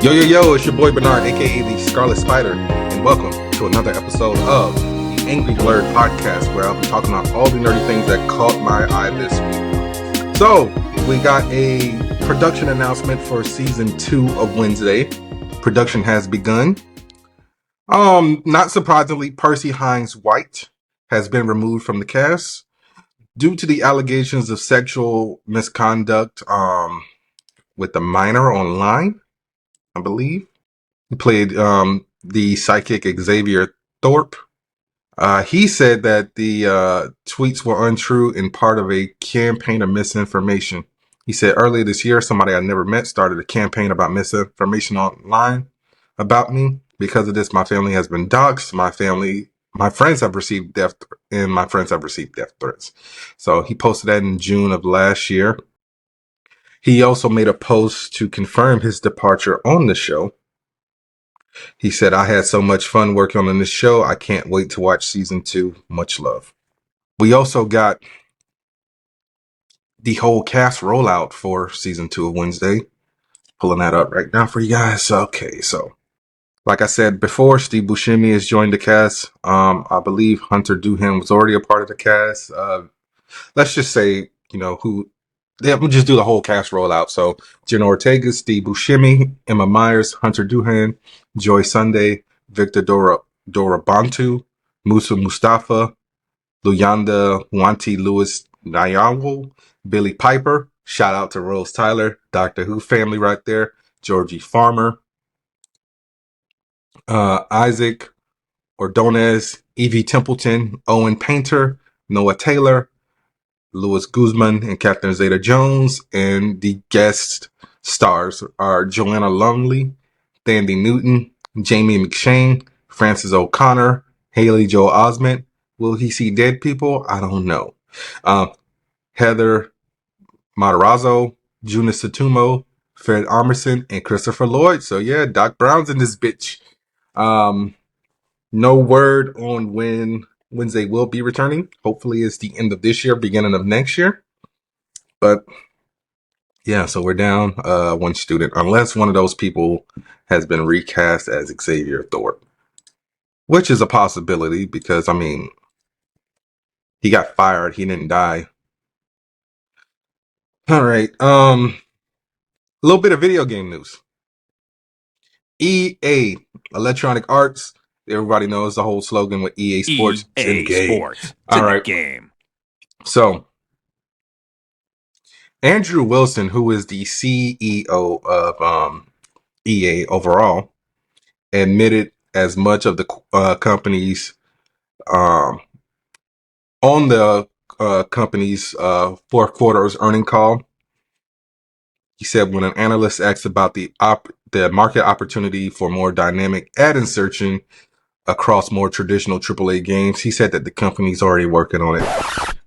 Yo, it's your boy Bernard, aka the Scarlet Spider, and welcome to another episode of the Angry Blerd podcast, where I'll be talking about all the nerdy things that caught my eye this week. So, we got a production announcement for season 2 of Wednesday. Production has begun. Not surprisingly, Percy Hines White has been removed from the cast due to the allegations of sexual misconduct with a minor online, I believe. He played the psychic Xavier Thorpe. He said that the tweets were untrue and part of a campaign of misinformation. He said earlier this year, somebody I never met started a campaign about misinformation online about me. Because of this, my family has been doxxed. My friends have received death threats. So he posted that in June of last year. He also made a post to confirm his departure on the show. He said, I had so much fun working on this show. I can't wait to watch season 2. Much love. We also got the whole cast rollout for season 2 of Wednesday. Pulling that up right now for you guys. Okay, so like I said before, Steve Buscemi has joined the cast. I believe Hunter Doohan was already a part of the cast. Let's just say, we'll just do the whole cast rollout. So Jenna Ortega, Steve Buscemi, Emma Myers, Hunter Doohan, Joy Sunday, Victor Dorobantu, Musa Mustafa, Luyanda Wanti Lewis Nyawo, Billy Piper, shout out to Rose Tyler, Doctor Who family right there, Georgie Farmer, Isaac Ordonez, Evie Templeton, Owen Painter, Noah Taylor, Louis Guzman, and Catherine Zeta-Jones. And the guest stars are Joanna Lumley, Thandie Newton, Jamie McShane, Frances O'Connor, Haley Joel Osment. Will he see dead people? I don't know. Heather Matarazzo, Juna Satumo, Fred Armisen, and Christopher Lloyd. So yeah, Doc Brown's in this bitch. No word on when Wednesday will be returning. Hopefully it's the end of this year, beginning of next year. But yeah, so we're down one student, unless one of those people has been recast as Xavier Thorpe, which is a possibility because, he got fired. He didn't die. All right. A little bit of video game news. EA, Electronic Arts. Everybody knows the whole slogan with EA Sports. EA Sports. All right. Game. So, Andrew Wilson, who is the CEO of EA overall, admitted as much of the company's on the company's fourth quarter's earning call. He said when an analyst asked about the market opportunity for more dynamic ad insertion across more traditional AAA games, he said that the company's already working on it.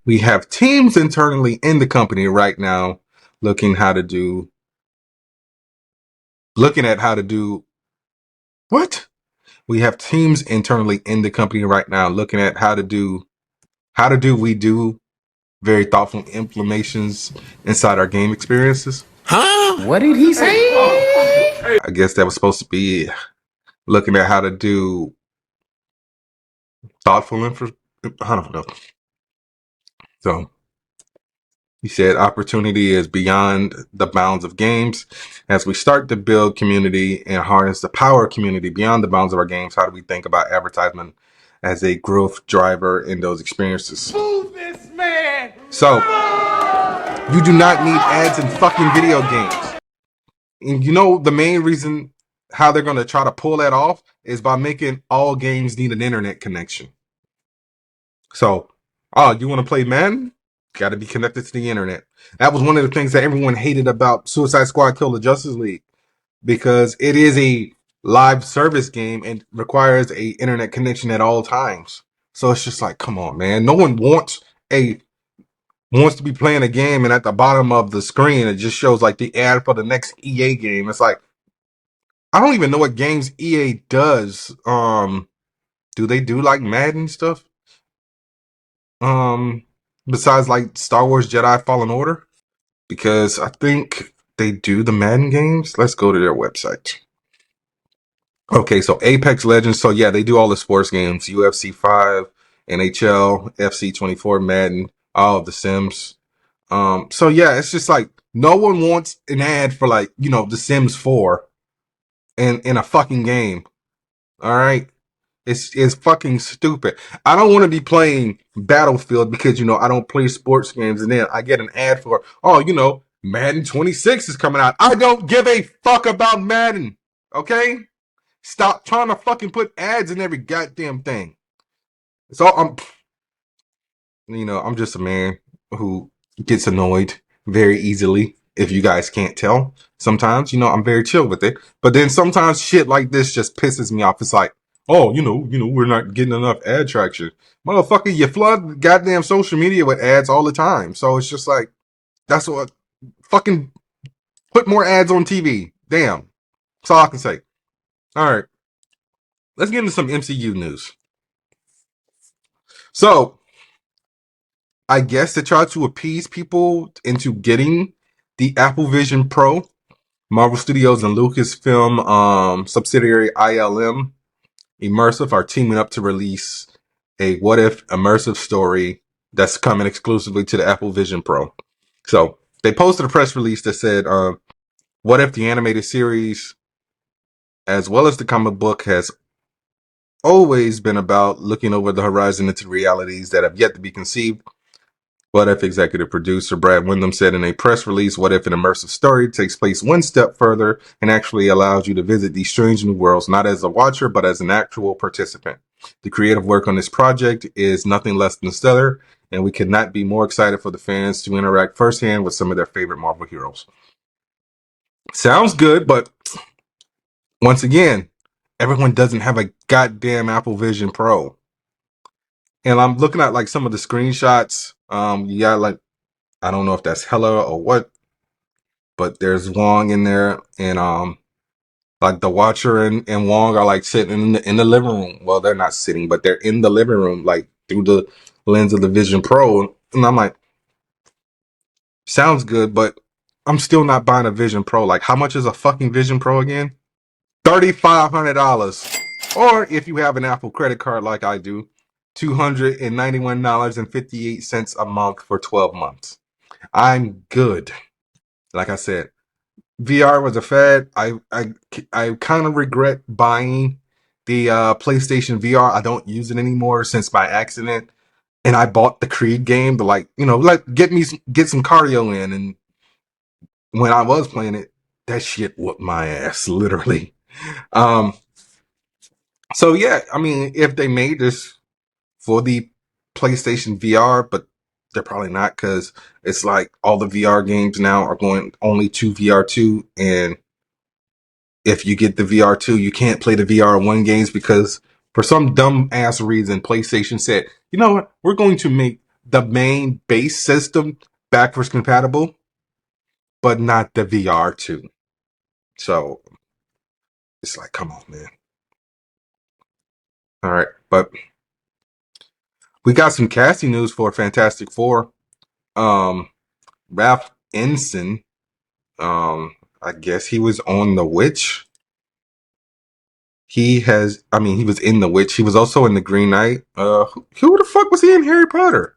We have teams internally in the company right now looking at how to do what? We have teams internally in the company right now looking at how to do very thoughtful implementations inside our game experiences. Huh? What did he say? I guess that was supposed to be looking at how to do thoughtful I don't know. So he said opportunity is beyond the bounds of games. As we start to build community and harness the power of community beyond the bounds of our games, how do we think about advertisement as a growth driver in those experiences? Move this man! So, you do not need ads in fucking video games. And you know the main reason how they're going to try to pull that off is by making all games need an internet connection. So, you want to play Madden? Got to be connected to the internet. That was one of the things that everyone hated about Suicide Squad Kill the Justice League, because it is a live service game and requires a internet connection at all times. So it's just like, come on, man. No one wants to be playing a game and at the bottom of the screen it just shows like the ad for the next EA game. It's like, I don't even know what games EA does. Do they do like Madden stuff? Besides like Star Wars Jedi Fallen Order? Because I think they do the Madden games. Let's go to their website. Okay, so Apex Legends. So yeah, they do all the sports games: UFC 5, NHL, FC 24, Madden, all of the Sims. So yeah, it's just like no one wants an ad for like the Sims 4 in a fucking game. All right. It's fucking stupid. I don't want to be playing Battlefield because I don't play sports games, and then I get an ad for Madden 26 is coming out. I don't give a fuck about Madden. Okay? Stop trying to fucking put ads in every goddamn thing. So I'm just a man who gets annoyed very easily. If you guys can't tell, sometimes I'm very chill with it. But then sometimes shit like this just pisses me off. It's like, oh, we're not getting enough ad traction, motherfucker. You flood goddamn social media with ads all the time. So it's just like that's what fucking put more ads on TV. Damn, that's all I can say. All right, let's get into some MCU news. So I guess to try to appease people into getting the Apple Vision Pro, Marvel Studios and Lucasfilm subsidiary ILM Immersive are teaming up to release a what if immersive story that's coming exclusively to the Apple Vision Pro. So they posted a press release that said, what if the animated series, as well as the comic book, has always been about looking over the horizon into realities that have yet to be conceived. What if executive producer Brad Windham said in a press release, what if an immersive story takes place one step further and actually allows you to visit these strange new worlds, not as a watcher, but as an actual participant? The creative work on this project is nothing less than stellar, and we could not be more excited for the fans to interact firsthand with some of their favorite Marvel heroes. Sounds good, but once again, everyone doesn't have a goddamn Apple Vision Pro. And I'm looking at like some of the screenshots. You got like, I don't know if that's Hella or what, but there's Wong in there, and like the Watcher and Wong are like sitting in the living room. Well, they're not sitting, but they're in the living room, like through the lens of the Vision Pro. And I'm like, sounds good, but I'm still not buying a Vision Pro. Like, how much is a fucking Vision Pro again? $3,500. Or if you have an Apple credit card like I do, $291.58 a month for 12 months. I'm good. Like I said, VR was a fad. I kind of regret buying the PlayStation VR. I don't use it anymore since by accident, and I bought the Creed game to get some cardio in. And when I was playing it, that shit whooped my ass literally. Um, so yeah, I mean, if they made this for the PlayStation VR, but they're probably not because it's like all the VR games now are going only to VR2, and if you get the VR2, you can't play the VR1 games because for some dumb ass reason, PlayStation said, you know what, we're going to make the main base system backwards compatible, but not the VR2. So it's like, come on, man. All right, but we got some casting news for Fantastic Four. Um, Ralph Ensign, I guess he was on The Witch. He was in The Witch. He was also in The Green Knight. Who the fuck was he in Harry Potter?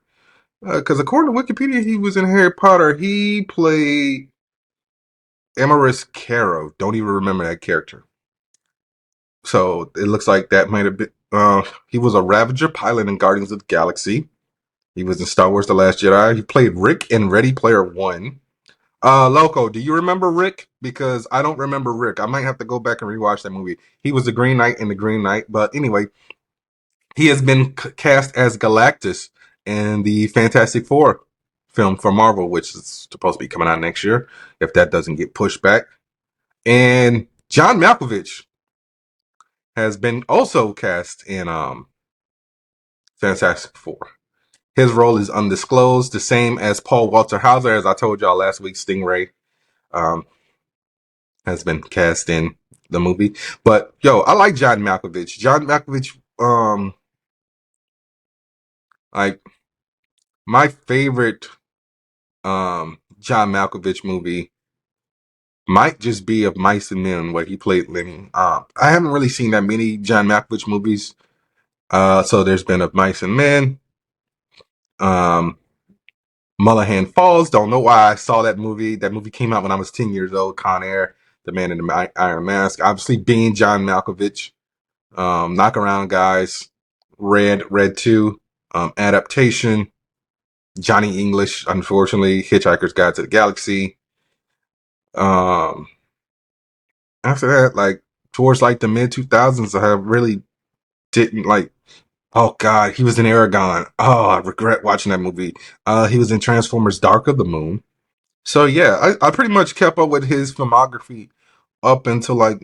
Because according to Wikipedia, he was in Harry Potter. He played Emerus Caro. Don't even remember that character. So it looks like that might have been. He was a Ravager pilot in Guardians of the Galaxy. He was in Star Wars: The Last Jedi. He played Rick in Ready Player One. Loco, do you remember Rick? Because I don't remember Rick. I might have to go back and rewatch that movie. He was the Green Knight in the Green Knight. But anyway, he has been cast as Galactus in the Fantastic Four film for Marvel, which is supposed to be coming out next year, if that doesn't get pushed back. And John Malkovich has been also cast in Fantastic Four. His role is undisclosed, the same as Paul Walter Hauser, as I told y'all last week. Stingray um, has been cast in the movie. But yo, I like John Malkovich. John Malkovich, like my favorite John Malkovich movie might just be of Mice and Men, where he played Lenny. I haven't really seen that many John Malkovich movies. So there's been of Mice and Men. Mulholland Falls. Don't know why I saw that movie. That movie came out when I was 10 years old. Con Air, The Man in the Iron Mask. Obviously, being John Malkovich. Knock Around Guys. Red 2. Adaptation. Johnny English, unfortunately. Hitchhiker's Guide to the Galaxy. After that, like, towards like the mid 2000s, I really didn't like. Oh God, he was in Aragon. Oh, I regret watching that movie. He was in Transformers: Dark of the Moon. So yeah, I pretty much kept up with his filmography up until like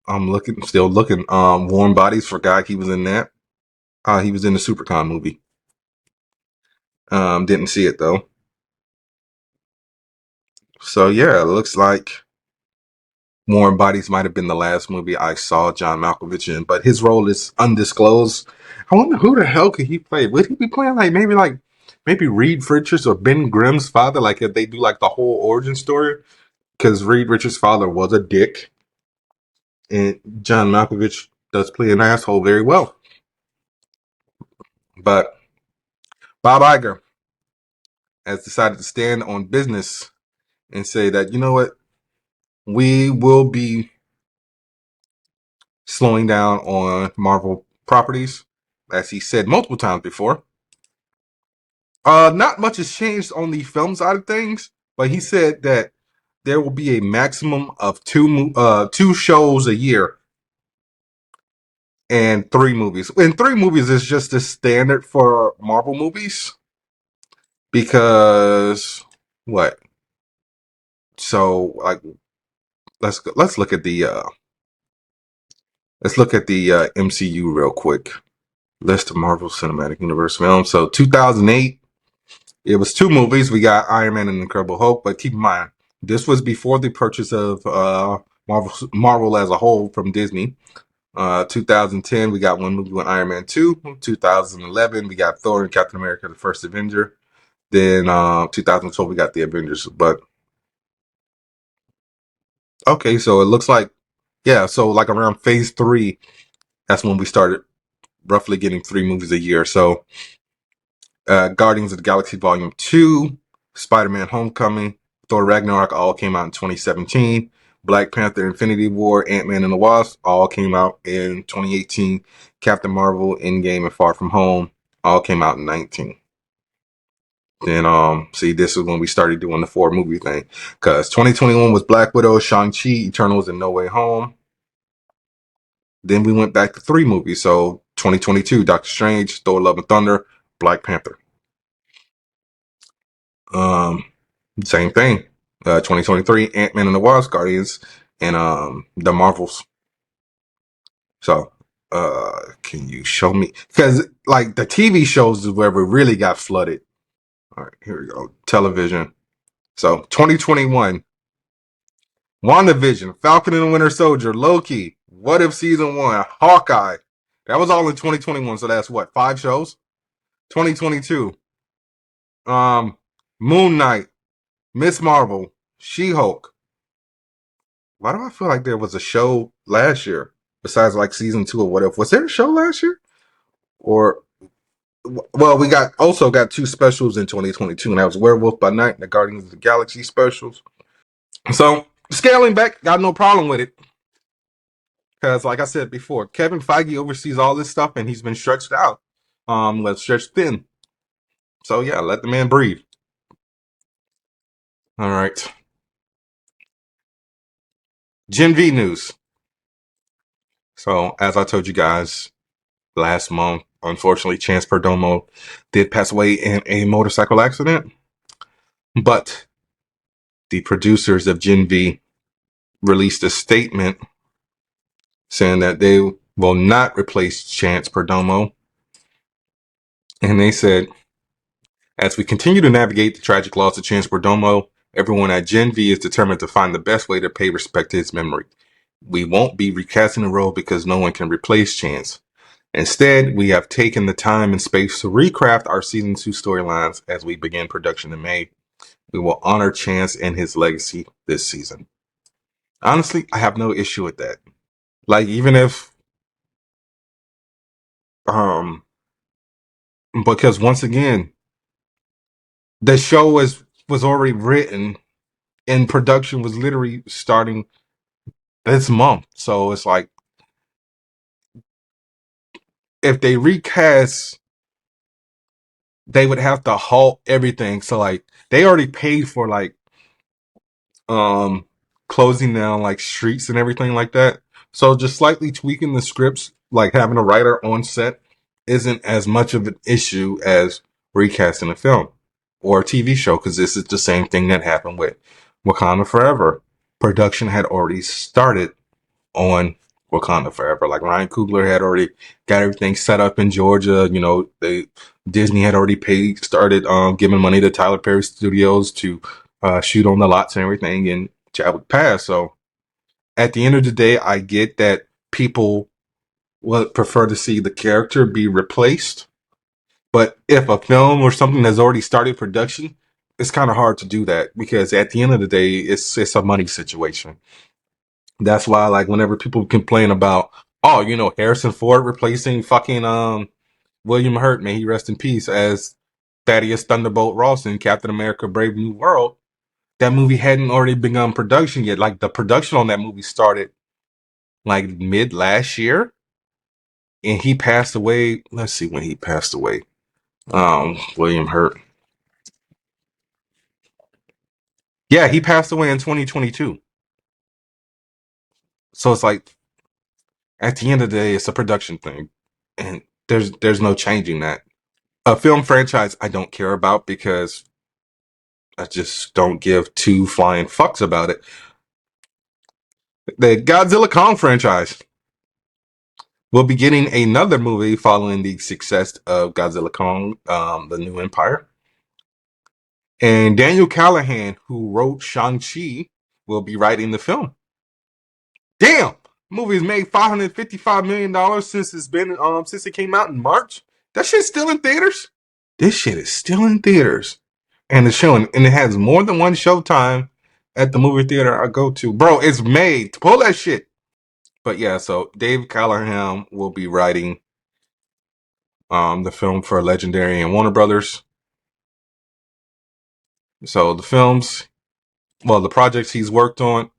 I'm still looking. Warm Bodies, forgot he was in that. He was in the Supercon movie. Didn't see it though. So yeah, it looks like Warm Bodies might have been the last movie I saw John Malkovich in, but his role is undisclosed. I wonder who the hell could he play? Would he be playing maybe Reed Richards or Ben Grimm's father? Like if they do like the whole origin story, because Reed Richards' father was a dick, and John Malkovich does play an asshole very well. But Bob Iger has decided to stand on business and say that, you know what, we will be slowing down on Marvel properties, as he said multiple times before. Not much has changed on the film side of things, but he said that there will be a maximum of two shows a year and 3 movies. And 3 movies is just the standard for Marvel movies because what? So like, let's look at the MCU real quick. List of Marvel Cinematic Universe films. So 2008. It was 2 movies. We got Iron Man and Incredible Hulk, but keep in mind, this was before the purchase of Marvel as a whole from Disney. 2010, we got 1 movie with Iron Man 2. 2011, we got Thor and Captain America, the First Avenger. Then 2012, we got the Avengers. But okay, so it looks like, yeah, so like around phase 3, that's when we started roughly getting 3 movies a year. So Guardians of the Galaxy Volume 2, Spider-Man Homecoming, Thor Ragnarok all came out in 2017. Black Panther Infinity War, Ant-Man and the Wasp all came out in 2018. Captain Marvel, Endgame, and Far From Home all came out in 19. Then see, this is when we started doing the 4 movie thing. Because 2021 was Black Widow, Shang-Chi, Eternals, and No Way Home. Then we went back to 3 movies. So 2022, Doctor Strange, Thor Love and Thunder, Black Panther. Same thing. 2023, Ant-Man and the Wasp, Guardians, and the Marvels. So, can you show me? Because like the TV shows is where we really got flooded. All right, here we go. Television. So 2021, WandaVision, Falcon and the Winter Soldier, Loki, What If Season 1, Hawkeye. That was all in 2021. So that's what, 5 shows? 2022, Moon Knight, Miss Marvel, She-Hulk. Why do I feel like there was a show last year besides like season 2 or What If? Was there a show last year? Or, well, we also got 2 specials in 2022, and that was Werewolf by Night and the Guardians of the Galaxy specials. So scaling back, got no problem with it. Because like I said before, Kevin Feige oversees all this stuff and he's been stretched out. Stretched thin. So yeah, let the man breathe. All right. Gen V news. So as I told you guys last month, unfortunately, Chance Perdomo did pass away in a motorcycle accident. But the producers of Gen V released a statement saying that they will not replace Chance Perdomo. And they said, as we continue to navigate the tragic loss of Chance Perdomo, everyone at Gen V is determined to find the best way to pay respect to his memory. We won't be recasting the role because no one can replace Chance. Instead, we have taken the time and space to recraft our season 2 storylines as we begin production in May. We will honor Chance and his legacy this season. Honestly, I have no issue with that. Like, even if, um, because once again, the show was already written and production was literally starting this month. So it's like, if they recast, they would have to halt everything. So like, they already paid for like, um, closing down like streets and everything like that. So just slightly tweaking the scripts, like having a writer on set, isn't as much of an issue as recasting a film or a TV show, because this is the same thing that happened with Wakanda Forever. Production had already started on Wakanda Forever. Like, Ryan Coogler had already got everything set up in Georgia. You know, Disney had already started giving money to Tyler Perry Studios to shoot on the lots and everything, and Chadwick passed. So at the end of the day, I get that people would prefer to see the character be replaced. But if a film or something has already started production, it's kind of hard to do that, because at the end of the day, it's a money situation. That's why, like, whenever people complain about, oh, Harrison Ford replacing fucking William Hurt, may he rest in peace, as Thaddeus Thunderbolt Ross in Captain America: Brave New World, that movie hadn't already begun production yet. Like, the production on that movie started like mid last year, and he passed away. Let's see when he passed away. William Hurt. Yeah, he passed away in 2022. So it's like, at the end of the day, it's a production thing, and there's no changing that. A film franchise I don't care about, because I just don't give two flying fucks about it. The Godzilla Kong franchise will be getting another movie following the success of Godzilla Kong, The New Empire. And Daniel Callahan, who wrote Shang-Chi, will be writing the film. Damn! The movie has made $555 million since it came out in March. That shit's still in theaters. This shit is still in theaters. And it's showing, and it has more than one showtime at the movie theater I go to. Bro, it's made. Pull that shit. But yeah, so Dave Callahan will be writing the film for Legendary and Warner Brothers. So the projects he's worked on,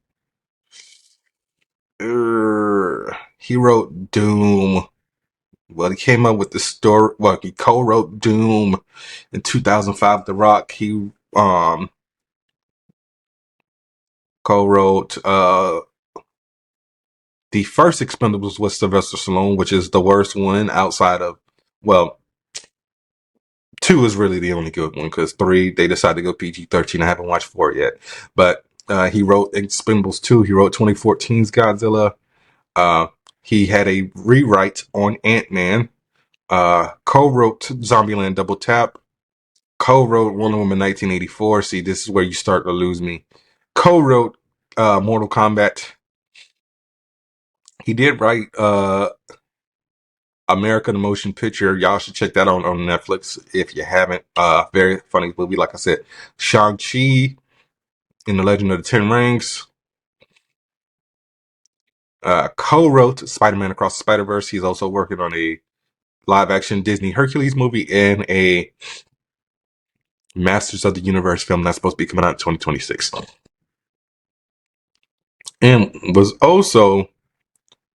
he wrote Doom. Well, he came up with the story. Well, he co-wrote Doom in 2005. The Rock. He co-wrote the first Expendables with Sylvester Stallone, which is the worst one outside of, well, 2 is really the only good one, because 3, they decided to go PG-13. I haven't watched 4 yet. But he wrote Expendables 2. He wrote 2014's Godzilla. He had a rewrite on Ant-Man. Co-wrote Zombieland Double Tap. Co-wrote Wonder Woman 1984. See, this is where you start to lose me. Co-wrote Mortal Kombat. He did write America the Motion Picture. Y'all should check that out on Netflix if you haven't. Very funny movie, like I said. Shang-Chi in the Legend of the Ten Rings. Co-wrote Spider-Man Across the Spider-Verse. He's also working on a live-action Disney Hercules movie and a Masters of the Universe film that's supposed to be coming out in 2026. And was also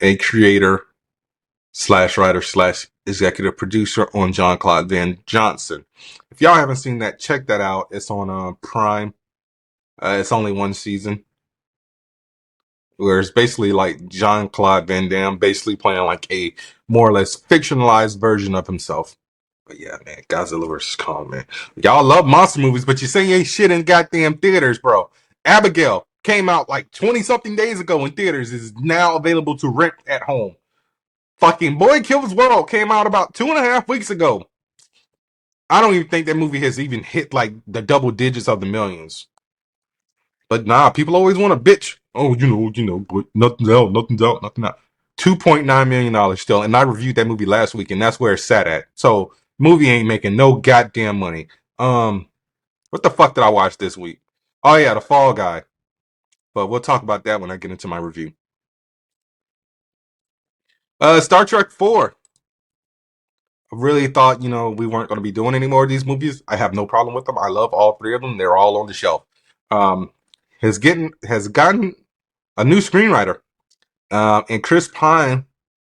a creator slash writer slash executive producer on Jean-Claude Van Johnson. If y'all haven't seen that, check that out. It's on Prime. It's only one season, where it's basically like Jean-Claude Van Damme basically playing like a more or less fictionalized version of himself. But yeah, man, Godzilla vs. Kong, man. Y'all love monster movies, but you say ain't shit in goddamn theaters, bro. Abigail came out like 20 something days ago in theaters, is now available to rent at home. Fucking Boy Kills World came out about 2.5 weeks ago. I don't even think that movie has even hit like the double digits of the millions. But nah, people always want to bitch. Oh, but nothing's out, nothing's out, nothing out. $2.9 million still, and I reviewed that movie last week, and that's where it's sat at. So, movie ain't making no goddamn money. What the fuck did I watch this week? Oh yeah, The Fall Guy. but we'll talk about that when I get into my review. Star Trek 4. I really thought, we weren't going to be doing any more of these movies. I have no problem with them. I love all three of them. They're all on the shelf. Um, has gotten a new screenwriter, and Chris Pine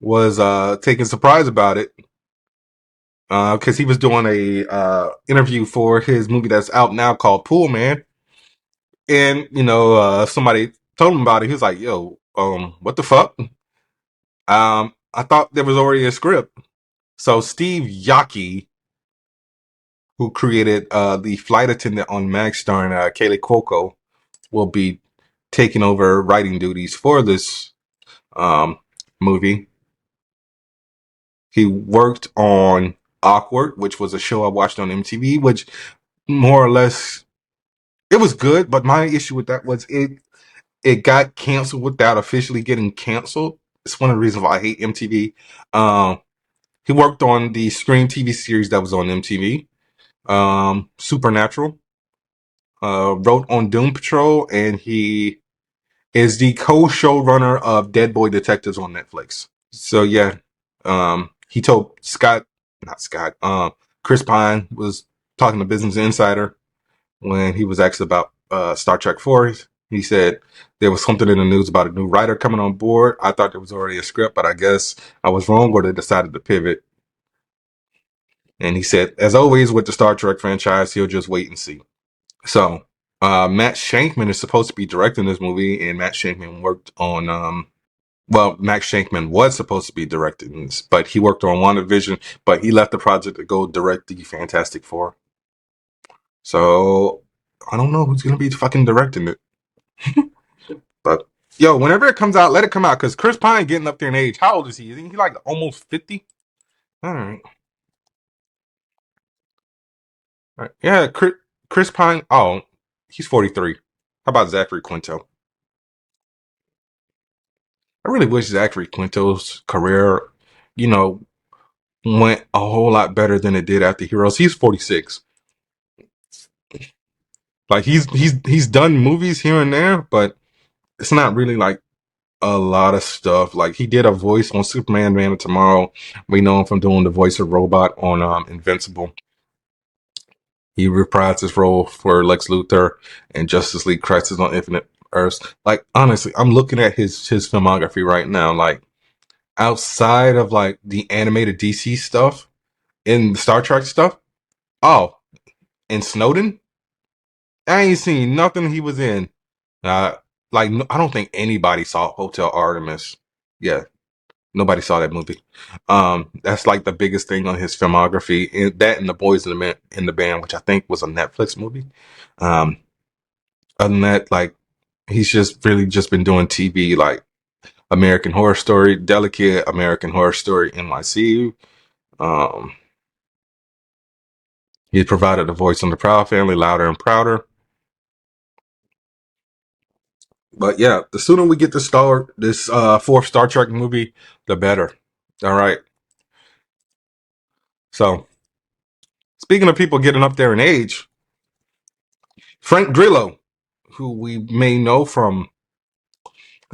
was taken surprise about it because he was doing a interview for his movie that's out now called Pool Man, and somebody told him about it. He was like, "Yo, what the fuck?" I thought there was already a script. So Steve Yockey, who created the flight attendant on Max starring Kaylee Cuoco, will be taking over writing duties for this movie. He worked on Awkward, which was a show I watched on MTV, which more or less it was good, but my issue with that was it got canceled without officially getting canceled. It's one of the reasons why I hate MTV. He worked on the Scream TV series that was on MTV, Supernatural. Wrote on Doom Patrol, and he is the co-showrunner of Dead Boy Detectives on Netflix. So yeah, he told Chris Pine was talking to Business Insider when he was asked about Star Trek 4. He said there was something in the news about a new writer coming on board. I thought there was already a script, but I guess I was wrong, or they decided to pivot. And he said, as always with the Star Trek franchise, he'll just wait and see. So Matt Shankman is supposed to be directing this movie, and Matt Shankman worked on Max Shankman was supposed to be directing this, but he worked on WandaVision, but he left the project to go direct the Fantastic Four. So I don't know who's gonna be fucking directing it. But yo, whenever it comes out, let it come out, because Chris Pine getting up there in age. How old is he? Isn't he like almost 50? All right. All right. Yeah, Chris Pine. Oh, he's 43. How about Zachary Quinto? I really wish Zachary Quinto's career, you know, went a whole lot better than it did after Heroes. He's 46. Like he's done movies here and there, but it's not really like a lot of stuff. Like he did a voice on Superman Man of Tomorrow. We know him from doing the voice of Robot on Invincible. He reprised his role for Lex Luthor and Justice League Crisis on Infinite Earths. Like honestly, I'm looking at his filmography right now. Like outside of like the animated DC stuff and the Star Trek stuff. Oh, and Snowden. I ain't seen nothing he was in. Uh, I don't think anybody saw Hotel Artemis. Yeah, nobody saw that movie. That's like the biggest thing on his filmography. And that and The Boys in the Band, which I think was a Netflix movie. Um, other than that, like he's just really just been doing TV, like American Horror Story, Delicate, American Horror Story, NYC. Um, he provided a voice on The Proud Family, Louder and Prouder. But yeah, the sooner we get to start this fourth Star Trek movie, the better. All right. So, speaking of people getting up there in age, Frank Grillo, who we may know from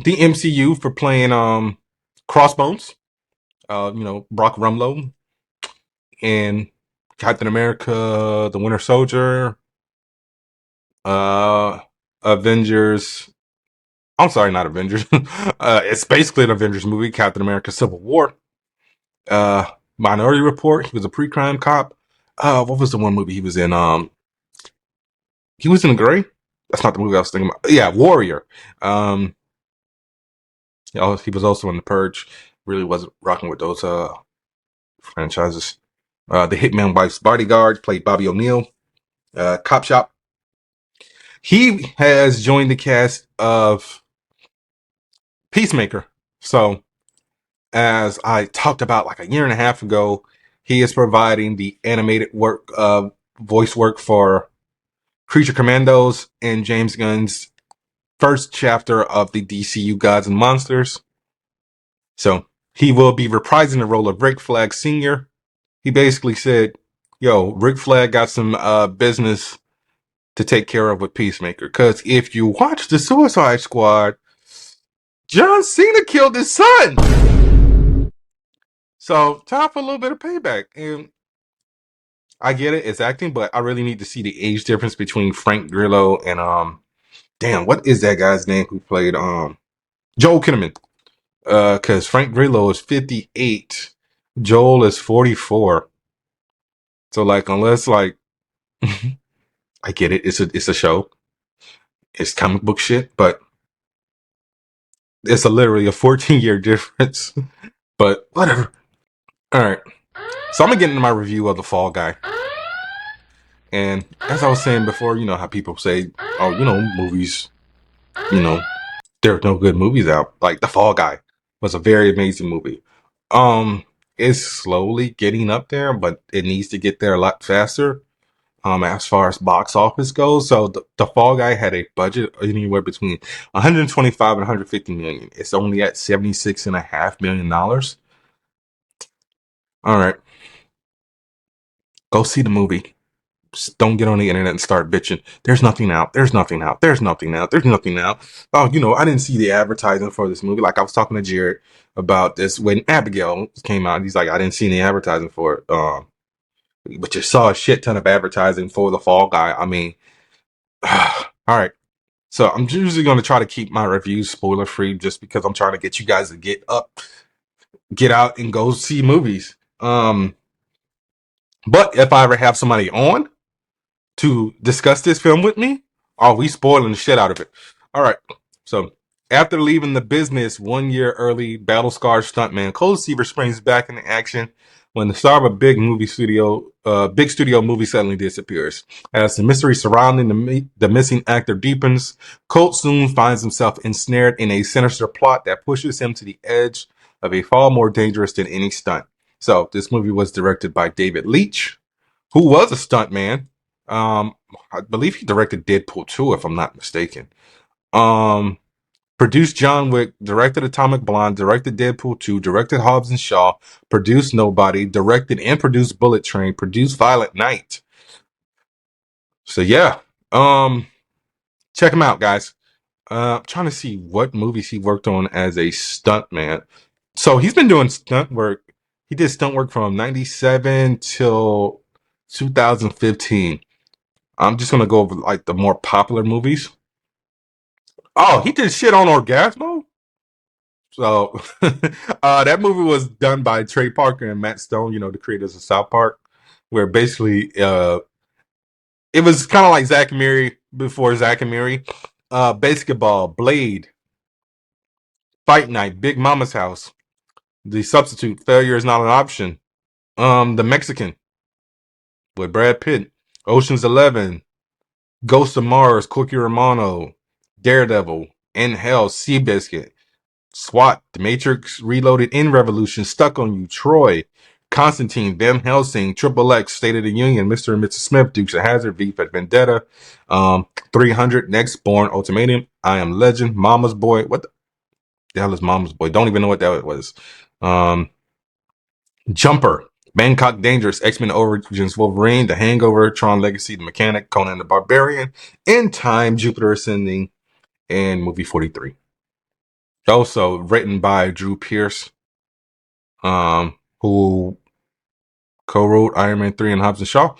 the MCU for playing Crossbones, Brock Rumlow, and Captain America, The Winter Soldier, Avengers. I'm sorry, not Avengers. It's basically an Avengers movie, Captain America Civil War. Minority Report. He was a pre-crime cop. What was the one movie he was in? He was in Gray. That's not the movie I was thinking about. Yeah, Warrior. He was also in The Purge. Really wasn't rocking with those franchises. The Hitman Wife's Bodyguard played Bobby O'Neill. Cop Shop. He has joined the cast of Peacemaker. So, as I talked about like a year and a half ago, he is providing the animated work, voice work for Creature Commandos and James Gunn's first chapter of the DCU Gods and Monsters. So he will be reprising the role of Rick Flag Sr. He basically said, yo, Rick Flag got some business to take care of with Peacemaker. Because if you watch the Suicide Squad, John Cena killed his son. So time for a little bit of payback. And I get it, it's acting, but I really need to see the age difference between Frank Grillo and damn, what is that guy's name who played Joel Kinnaman? Because Frank Grillo is 58, Joel is 44. So like, unless like, I get it, it's a show, it's comic book shit, but it's literally a 14-year difference. But whatever. All right, so I'm gonna get into my review of The Fall Guy. And as I was saying before, you know how people say, oh, you know, movies, you know, there are no good movies out. Like The Fall Guy was a very amazing movie. It's slowly getting up there, but it needs to get there a lot faster. As far as box office goes, so the Fall Guy had a budget anywhere between 125 and 150 million. It's only at $76.5 million. All right, go see the movie. Just don't get on the internet and start bitching. There's nothing out. There's nothing out. There's nothing out. There's nothing out. Oh, you know, I didn't see the advertising for this movie. Like I was talking to Jared about this when Abigail came out. He's like, I didn't see any advertising for it. But you saw a shit ton of advertising for The Fall Guy. I mean, all right. So I'm usually going to try to keep my reviews spoiler free, just because I'm trying to get you guys to get up, get out, and go see movies. But if I ever have somebody on to discuss this film with me, are we spoiling the shit out of it? All right. So after leaving the business 1 year early, battle-scarred stuntman Cold Seaver springs back into action when the star of a big studio movie suddenly disappears. As the mystery surrounding the missing actor deepens, Colt soon finds himself ensnared in a sinister plot that pushes him to the edge of a far more dangerous than any stunt. So this movie was directed by David Leitch, who was a stuntman. I believe he directed Deadpool 2, if I'm not mistaken. Produced John Wick, directed Atomic Blonde, directed Deadpool 2, directed Hobbs and Shaw, produced Nobody, directed and produced Bullet Train, produced Violent Night. So yeah, check him out, guys. I'm trying to see what movies he worked on as a stuntman. So he's been doing stunt work. He did stunt work from 97 till 2015. I'm just gonna go over like the more popular movies. Oh, he did shit on Orgasmo. So that movie was done by Trey Parker and Matt Stone, you know, the creators of South Park, where basically it was kind of like Zack and Miri before Zack and Miri. Basketball, Blade, Fight Night, Big Mama's House, The Substitute, Failure is Not an Option, The Mexican with Brad Pitt, Ocean's 11, Ghost of Mars, Cookie Romano, Daredevil, In Hell, Seabiscuit, SWAT, The Matrix, Reloaded, In Revolution, Stuck on You, Troy, Constantine, Van Helsing, Triple X, State of the Union, Mr. and Mrs. Smith, Dukes of Hazzard, V for Vendetta, 300, Next, Born, Ultimatum, I Am Legend, Mama's Boy. What the hell is Mama's Boy? Don't even know what that was. Jumper, Bangkok Dangerous, X-Men Origins Wolverine, The Hangover, Tron Legacy, The Mechanic, Conan the Barbarian, In Time, Jupiter Ascending, and movie 43. Also written by Drew Pearce, who co-wrote Iron Man 3 and Hobbs and Shaw.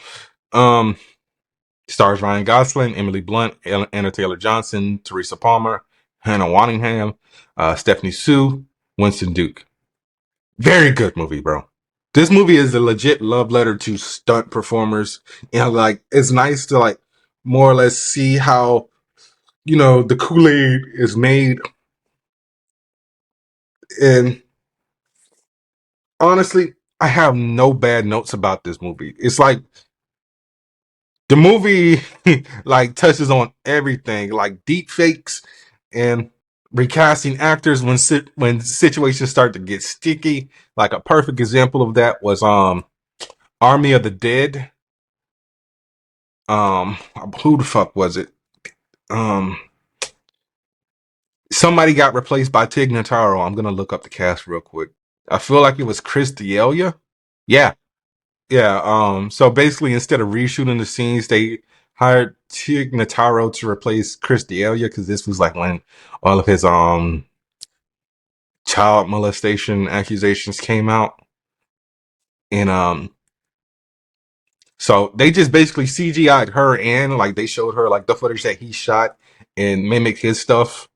Stars Ryan Gosling, Emily Blunt, Anna Taylor-Johnson, Teresa Palmer, Hannah Waddingham, Stephanie Sue, Winston Duke. Very good movie, bro. This movie is a legit love letter to stunt performers. You know, like, it's nice to like more or less see how, you know, the Kool-Aid is made. And honestly, I have no bad notes about this movie. It's like the movie like touches on everything, like deep fakes and recasting actors when situations start to get sticky. Like a perfect example of that was Army of the Dead. Who the fuck was it? Somebody got replaced by Tig Notaro. I'm gonna look up the cast real quick. I feel like it was Chris D'Elia. Yeah. Yeah. So basically, instead of reshooting the scenes, they hired Tig Notaro to replace Chris D'Elia because this was like when all of his child molestation accusations came out. And so they just basically CGI'd her, and like they showed her like the footage that he shot and mimicked his stuff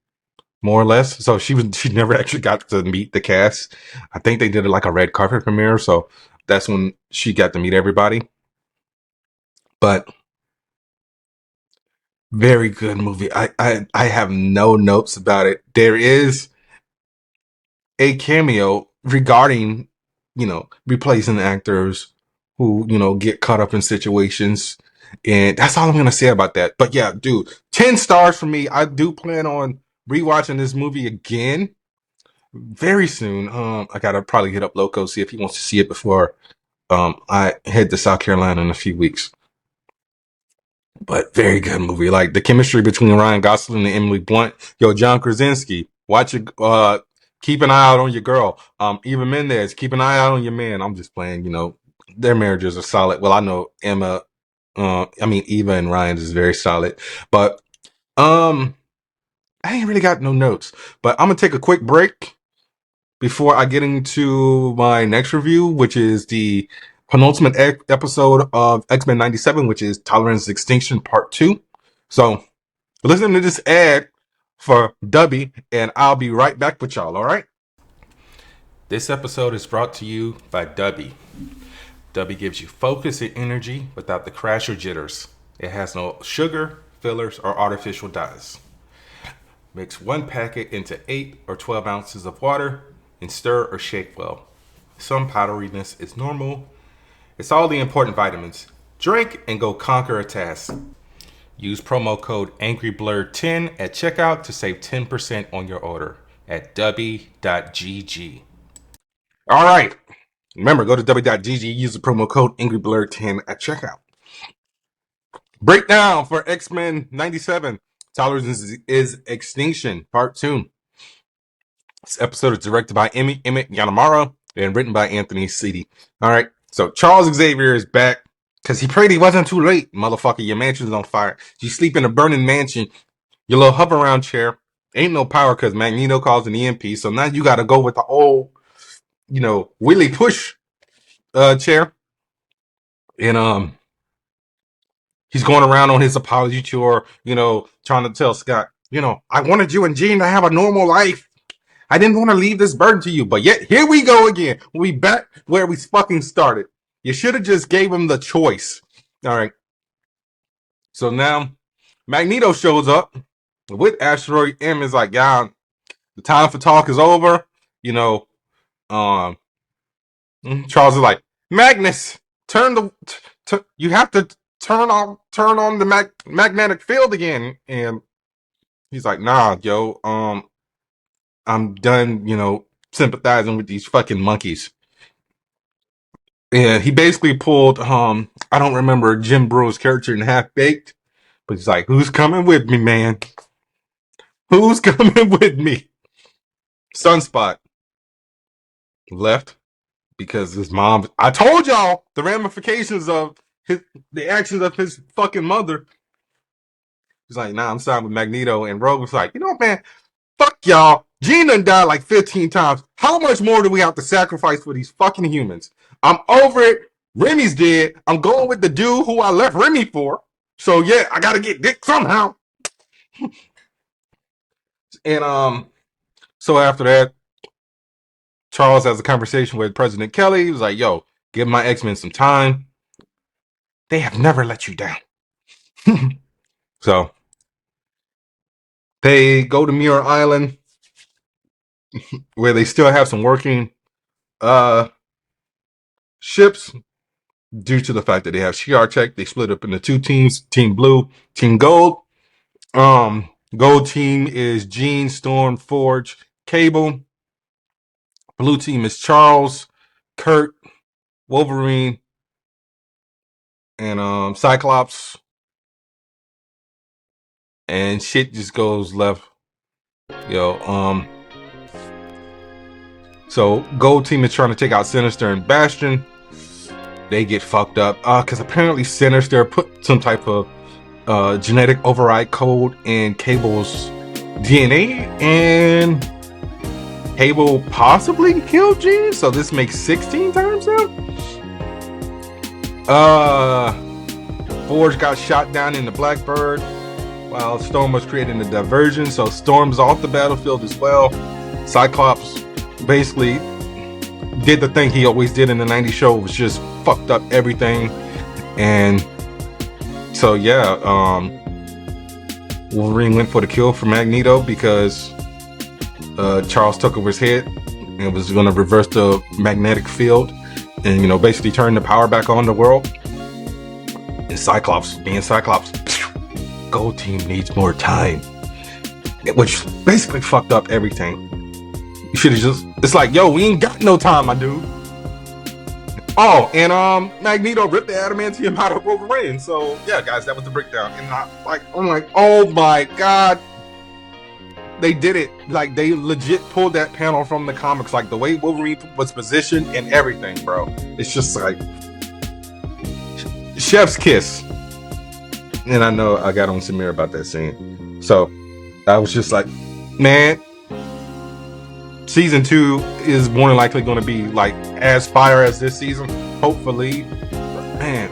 more or less. So she never actually got to meet the cast. I think they did like a red carpet premiere, so that's when she got to meet everybody. But very good movie. I have no notes about it. There is a cameo regarding, replacing actors who, get caught up in situations. And that's all I'm going to say about that. But yeah, dude, 10 stars for me. I do plan on rewatching this movie again very soon. I got to probably hit up Loco, see if he wants to see it before I head to South Carolina in a few weeks. But very good movie. Like the chemistry between Ryan Gosling and Emily Blunt. Yo, John Krasinski, watch it. Keep an eye out on your girl. Eva Mendes, keep an eye out on your man. I'm just playing. Their marriages are solid. Well, I know Eva and Ryan is very solid. But I ain't really got no notes. But I'm gonna take a quick break before I get into my next review, which is the penultimate episode of X-Men 97, which is Tolerance, Extinction Part 2. So listen to this ad for Dubby, and I'll be right back with y'all, all right? This episode is brought to you by Dubby. Dubby gives you focus and energy without the crash or jitters. It has no sugar, fillers, or artificial dyes. Mix one packet into 8 or 12 ounces of water and stir or shake well. Some powderiness is normal. It's all the important vitamins. Drink and go conquer a task. Use promo code AngryBlerd10 at checkout to save 10% on your order at dubby.gg. All right. Remember, go to dubby.gg, use the promo code AngryBlerd10 at checkout. Breakdown for X-Men 97. Tolerance is Extinction, Part 2. This episode is directed by Emmett Yanamara and written by Anthony Seedy. All right, so Charles Xavier is back because he prayed he wasn't too late. Motherfucker, your mansion's on fire. You sleep in a burning mansion. Your little hover around chair. Ain't no power because Magneto calls an EMP. So now you got to go with the old, Willie push chair. And he's going around on his apology tour, trying to tell Scott, I wanted you and Jean to have a normal life. I didn't want to leave this burden to you, but yet here we go again. We back where we fucking started. You should have just gave him the choice. All right. So now Magneto shows up with Asteroid M. Is like, yeah, the time for talk is over. Charles is like, Magnus, you have to turn on the magnetic field again. And he's like, nah, yo, I'm done, sympathizing with these fucking monkeys. And he basically pulled, I don't remember Jim Brew's character in Half Baked, but he's like, who's coming with me, man? Who's coming with me? Sunspot left because his mom, I told y'all the ramifications of the actions of his fucking mother. He's like, nah, I'm signed with Magneto. And Rogue was like, man, fuck y'all. Jean done died like 15 times. How much more do we have to sacrifice for these fucking humans? I'm over it. Remy's dead. I'm going with the dude who I left Remy for. So yeah, I gotta get Dick somehow. And so after that, Charles has a conversation with President Kelly. He was like, yo, give my X-Men some time. They have never let you down. So they go to Muir Island, where they still have some working ships. Due to the fact that they have Shi'ar Tech, they split up into two teams: Team Blue, Team Gold. Gold team is Jean, Storm, Forge, Cable. Blue team is Charles, Kurt, Wolverine, and Cyclops. And shit just goes left. So Gold team is trying to take out Sinister and Bastion. They get fucked up because apparently Sinister put some type of genetic override code in Cable's DNA, and Cable possibly killed Jean, so this makes 16 times now. Forge got shot down in the Blackbird while Storm was creating a diversion, so Storm's off the battlefield as well. Cyclops basically did the thing he always did in the 90s show, was just fucked up everything. And so yeah, Wolverine went for the kill for Magneto because Charles took over his head and was going to reverse the magnetic field and, you know, basically turn the power back on the world. And Cyclops, being Cyclops, Gold Team needs more time, which basically fucked up everything. You should have just, it's like, yo, we ain't got no time, my dude. Oh, and Magneto ripped the adamantium out of Wolverine. So yeah, guys, that was the breakdown. And I'm like, oh my god, they did it. Like, they legit pulled that panel from the comics. Like, the way Wolverine was positioned and everything, bro. It's just like chef's kiss. And I know I got on Samir about that scene. So I was just like, man, season 2 is more than likely going to be like as fire as this season, hopefully. But man,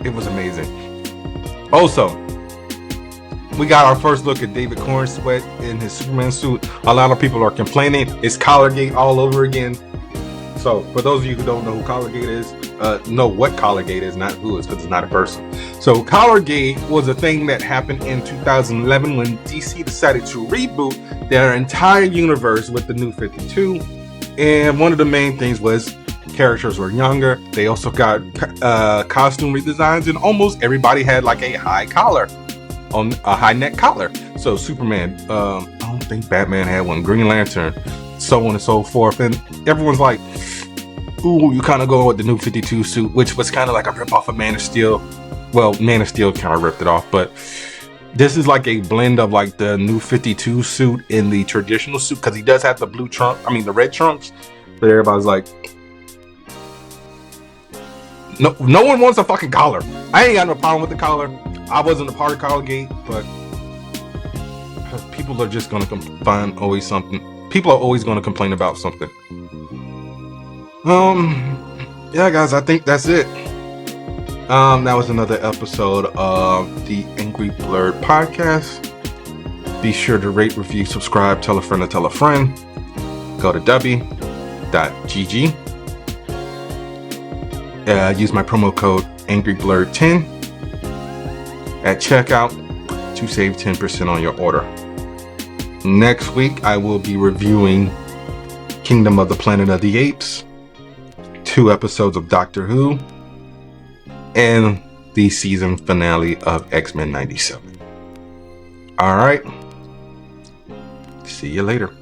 it was amazing. Also, we got our first look at David Corenswets in his Superman suit. A lot of people are complaining it's Collargate all over again. So for those of you who don't know who Collargate is, know what Collargate is, not who is, because it's not a person. So Collargate was a thing that happened in 2011 when DC decided to reboot their entire universe with the New 52. And one of the main things was characters were younger. They also got costume redesigns, and almost everybody had like a high collar, on a high neck collar. So Superman, I don't think Batman had one, Green Lantern, so on and so forth. And everyone's like, ooh, you kind of going with the New 52 suit, which was kind of like a rip off of Man of Steel. Well, Man of Steel kind of ripped it off, but this is like a blend of like the New 52 suit in the traditional suit, because he does have the the red trunks. But everybody's like, no one wants a fucking collar. I ain't got no problem with the collar. I wasn't a part of Collargate, but people are just gonna find always something. People are always gonna complain about something. Yeah, guys, I think that's it. That was another episode of the Angry Blerd podcast. Be sure to rate, review, subscribe, tell a friend to tell a friend. Go to w.gg. Use my promo code AngryBlerd10 at checkout to save 10% on your order. Next week, I will be reviewing Kingdom of the Planet of the Apes, 2 episodes of Doctor Who, and the season finale of X-Men 97. All right. See you later.